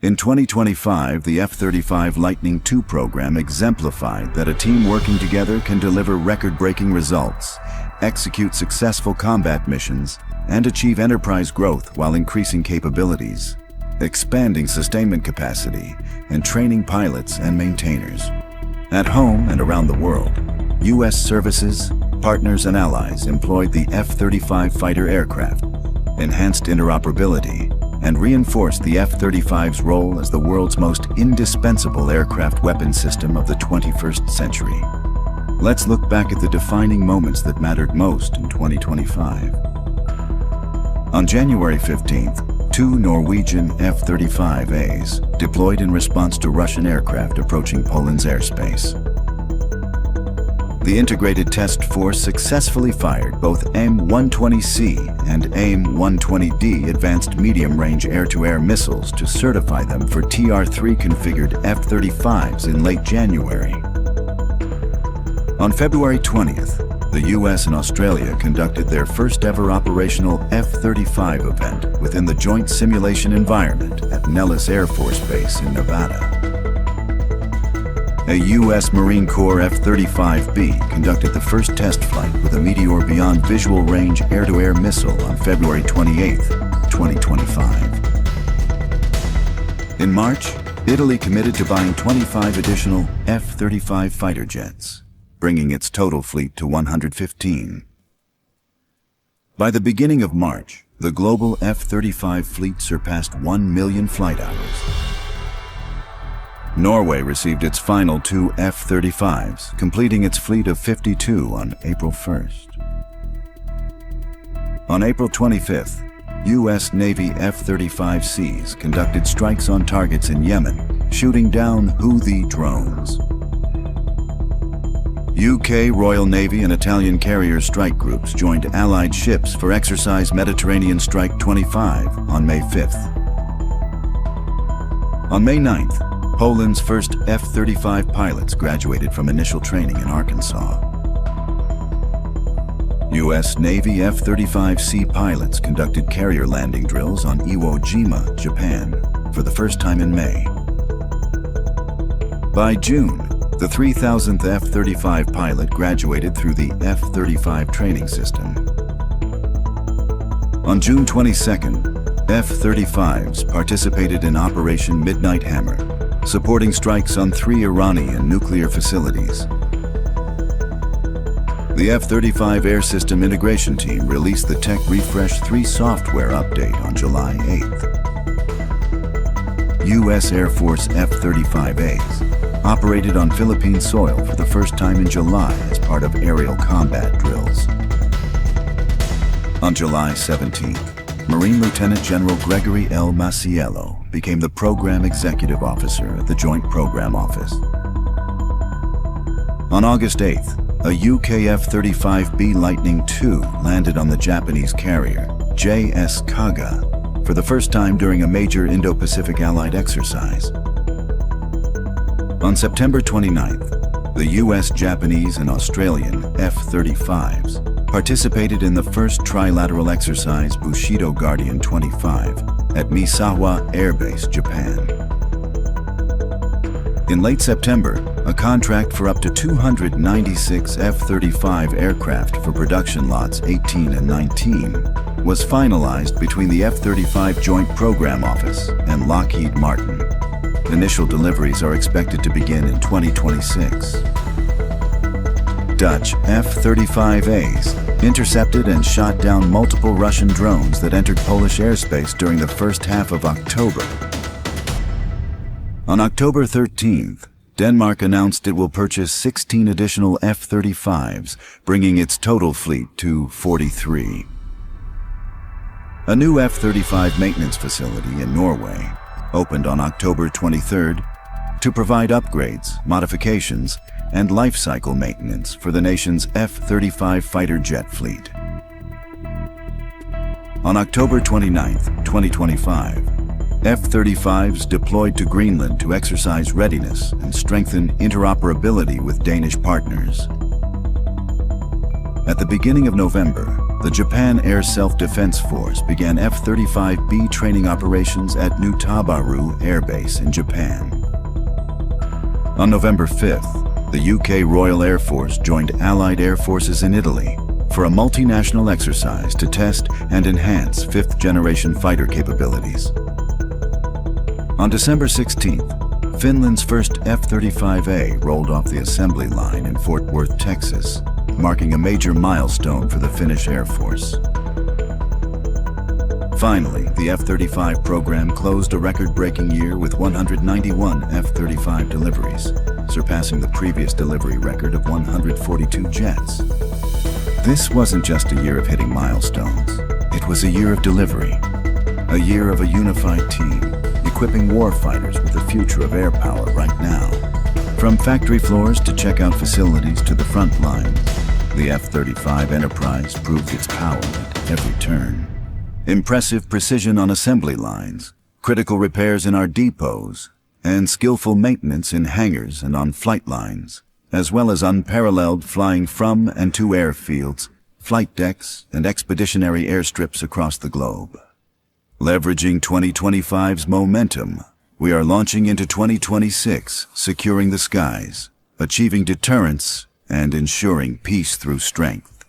In 2025, the F-35 Lightning II program exemplified that a team working together can deliver record-breaking results, execute successful combat missions, and achieve enterprise growth while increasing capabilities, expanding sustainment capacity, and training pilots and maintainers. At home and around the world, U.S. services, partners, and allies employed the F-35 fighter aircraft, enhanced interoperability, and reinforced the F-35's role as the world's most indispensable aircraft weapon system of the 21st century. Let's look back at the defining moments that mattered most in 2025. On January 15th, 2 Norwegian F-35As deployed in response to Russian aircraft approaching Poland's airspace. The Integrated Task Force successfully fired both AIM-120C and AIM-120D advanced medium-range air-to-air missiles to certify them for TR-3 configured F-35s in late January. On February 20th, the U.S. and Australia conducted their first-ever operational F-35 event within the joint simulation environment at Nellis Air Force Base in Nevada. A U.S. Marine Corps F-35B conducted the first test flight with a Meteor Beyond Visual Range air-to-air missile on February 28, 2025. In March, Italy committed to buying 25 additional F-35 fighter jets, bringing its total fleet to 115. By the beginning of March, the global F-35 fleet surpassed 1 million flight hours. Norway received its final 2 F-35s, completing its fleet of 52 on April 1st. On April 25th, U.S. Navy F-35Cs conducted strikes on targets in Yemen, shooting down Houthi drones. UK Royal Navy and Italian carrier strike groups joined Allied ships for Exercise Mediterranean Strike 25 on May 5th. On May 9th, Poland's first F-35 pilots graduated from initial training in Arkansas. U.S. Navy F-35C pilots conducted carrier landing drills on Iwo Jima, Japan, for the first time in May. By June, the 3,000th F-35 pilot graduated through the F-35 training system. On June 22nd, F-35s participated in Operation Midnight Hammer, supporting strikes on 3 Iranian nuclear facilities. The F-35 Air System Integration Team released the Tech Refresh 3 software update on July 8th. U.S. Air Force F-35As operated on Philippine soil for the first time in July as part of aerial combat drills. On July 17th, Marine Lieutenant General Gregory L. Maciello became the Program Executive Officer at the Joint Program Office. On August 8th, a UK F-35B Lightning II landed on the Japanese carrier JS Kaga for the first time during a major Indo-Pacific Allied exercise. On September 29th, the US, Japanese, and Australian F-35s participated in the first trilateral exercise Bushido Guardian 25 at Misawa Air Base, Japan. In late September, a contract for up to 296 F-35 aircraft for production lots 18 and 19 was finalized between the F-35 Joint Program Office and Lockheed Martin. Initial deliveries are expected to begin in 2026. Dutch F-35As intercepted and shot down multiple Russian drones that entered Polish airspace during the first half of October. On October 13th, Denmark announced it will purchase 16 additional F-35s, bringing its total fleet to 43. A new F-35 maintenance facility in Norway opened on October 23rd to provide upgrades, modifications, and life cycle maintenance for the nation's F-35 fighter jet fleet. On October 29, 2025, F-35s deployed to Greenland to exercise readiness and strengthen interoperability with Danish partners. At the beginning of November, the Japan Air Self-Defense Force began F-35B training operations at Nutabaru Air Base in Japan. On November 5th, the UK Royal Air Force joined Allied Air Forces in Italy for a multinational exercise to test and enhance fifth-generation fighter capabilities. On December 16th, Finland's first F-35A rolled off the assembly line in Fort Worth, Texas, marking a major milestone for the Finnish Air Force. Finally, the F-35 program closed a record-breaking year with 191 F-35 deliveries, surpassing the previous delivery record of 142 jets. This wasn't just a year of hitting milestones. It was a year of delivery, a year of a unified team, equipping warfighters with the future of air power right now. From factory floors to checkout facilities to the front lines, the F-35 Enterprise proved its power at every turn. Impressive precision on assembly lines, critical repairs in our depots, and skillful maintenance in hangars and on flight lines, as well as unparalleled flying from and to airfields, flight decks, and expeditionary airstrips across the globe. Leveraging 2025's momentum, we are launching into 2026, securing the skies, achieving deterrence, and ensuring peace through strength.